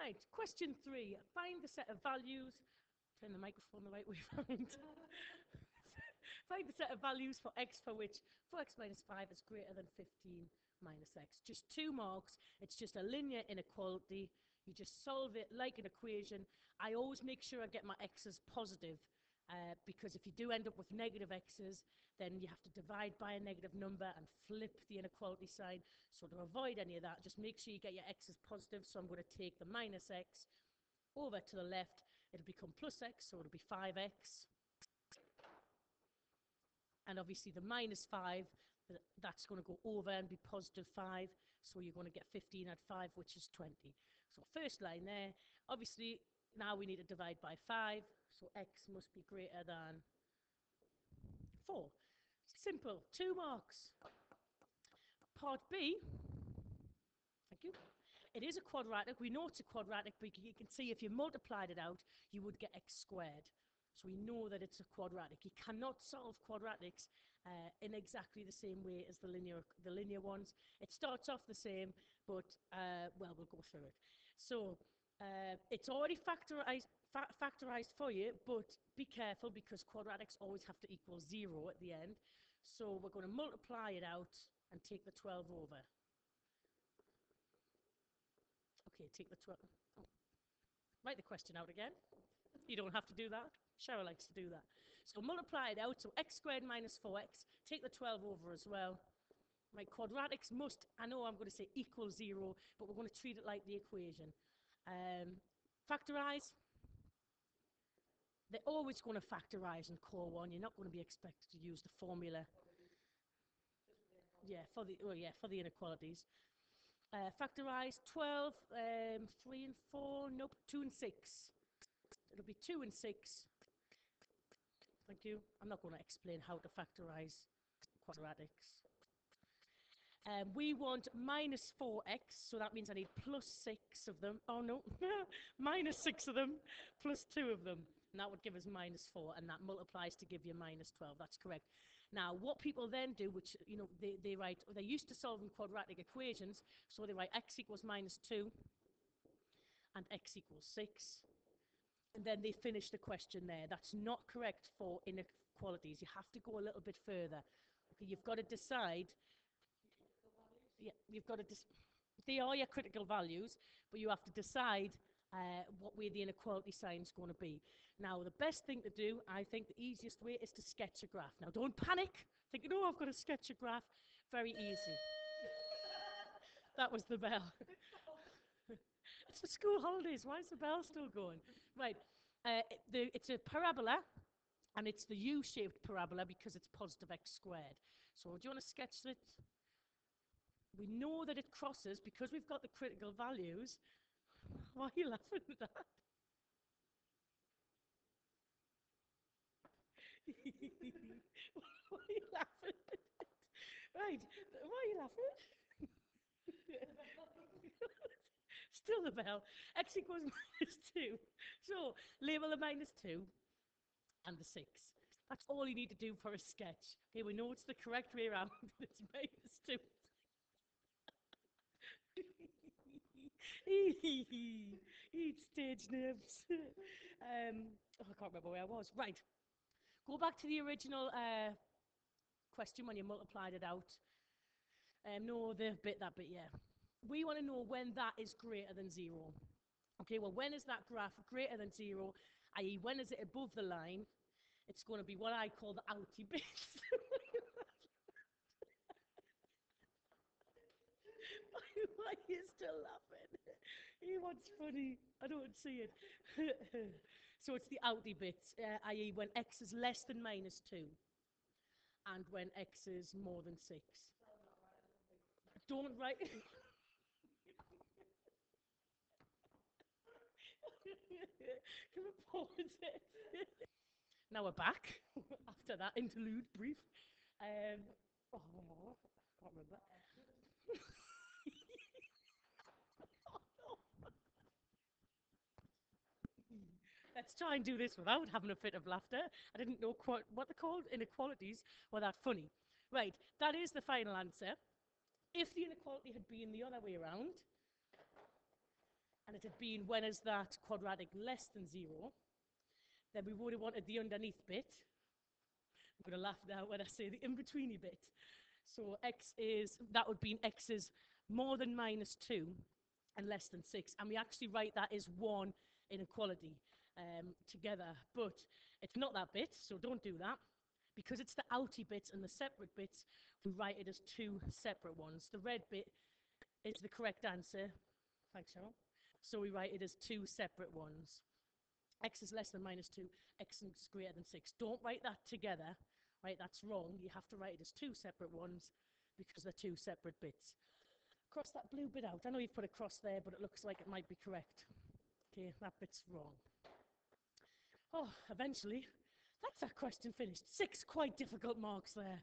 Right, question 3. Find the set of values. Turn the microphone the right way around. Find the set of values for x for which 4x minus 5 is greater than 15 minus x. Just 2 marks. It's just a linear inequality. You just solve it like an equation. I always make sure I get my x's positive. Because if you do end up with negative x's, then you have to divide by a negative number and flip the inequality sign. So to avoid any of that, just make sure you get your x's positive. So I'm going to take the minus x over to the left. It'll become plus x, so it'll be 5x. And obviously the minus 5, that's going to go over and be positive 5. So you're going to get 15 at 5, which is 20. So first line there, obviously, now we need to divide by 5, so x must be greater than 4. Simple, 2 marks. Part B, thank you. It is a quadratic. We know it's a quadratic, but you can see if you multiplied it out, you would get x squared. So we know that it's a quadratic. You cannot solve quadratics in exactly the same way as the linear ones. It starts off the same, but, well, we'll go through it. So it's already factorized for you, but be careful because quadratics always have to equal 0 at the end. So we're going to multiply it out and take the 12 over. Okay, take the 12. Oh. Write the question out again. You don't have to do that. Cheryl likes to do that. So multiply it out. So x squared minus 4x. Take the 12 over as well. Right, quadratics must, I know I'm going to say equal 0, but we're going to treat it like the equation. Factorize. They're always going to factorize in core 1. You're not going to be expected to use the formula. Yeah, for the inequalities. Factorize 12, 3 and 4, nope, 2 and 6. It'll be 2 and 6. Thank you. I'm not going to explain how to factorize quadratics. We want minus 4x, so that means I need plus 6 of them. Oh no, minus 6 of them, plus 2 of them. And that would give us minus 4, and that multiplies to give you minus 12. That's correct. Now, what people then do, which, you know, they write, they're used to solving quadratic equations, so they write x equals minus 2 and x equals 6. And then they finish the question there. That's not correct for inequalities. You have to go a little bit further. Okay, you've got to decide. Yeah, you've got to. They are your critical values, but you have to decide what way the inequality sign is going to be. Now, the best thing to do, I think, the easiest way is to sketch a graph. Now, don't panic. Thinking, oh, I've got to sketch a graph. Very easy. That was the bell. It's the school holidays. Why is the bell still going? Right. It's a parabola, and it's the U-shaped parabola because it's positive x squared. So do you want to sketch it? We know that it crosses because we've got the critical values. Why are you laughing at that? Why are you laughing at it? Right. Why are you laughing? Still the bell. X equals minus 2. So label the minus 2 and the 6. That's all you need to do for a sketch. Okay, we know it's the correct way around. It's minus 2. Eat stage names. Oh, I can't remember where I was. Right. Go back to the original question when you multiplied it out. No, that bit, yeah. We want to know when that is greater than 0. Okay, well, when is that graph greater than 0, i.e. when is it above the line? It's going to be what I call the outie bits. Why are you still laughing? What's funny? I don't see it. So it's the outie bits, i.e. when x is less than minus 2 and when x is more than 6. Don't write. Can we pause it? Now we're back after that interlude brief. Oh, I can't remember. Oh, no. Let's try and do this without having a fit of laughter. I didn't know what they're called. Inequalities were that funny. Right, that is the final answer. If the inequality had been the other way around, and it had been when is that quadratic less than 0, then we would have wanted the underneath bit. I'm going to laugh now when I say the in-betweeny bit. So that would be x is more than -2 and less than 6. And we actually write that as one inequality together. But it's not that bit, so don't do that. Because it's the outy bits and the separate bits, we write it as two separate ones. The red bit is the correct answer. Thanks, Cheryl. So we write it as two separate ones. X is less than -2, x is greater than 6. Don't write that together, right? That's wrong. You have to write it as two separate ones because they're two separate bits. Cross that blue bit out. I know you've put a cross there, but it looks like it might be correct. Okay, that bit's wrong. Oh, eventually, that's that question finished. 6 quite difficult marks there.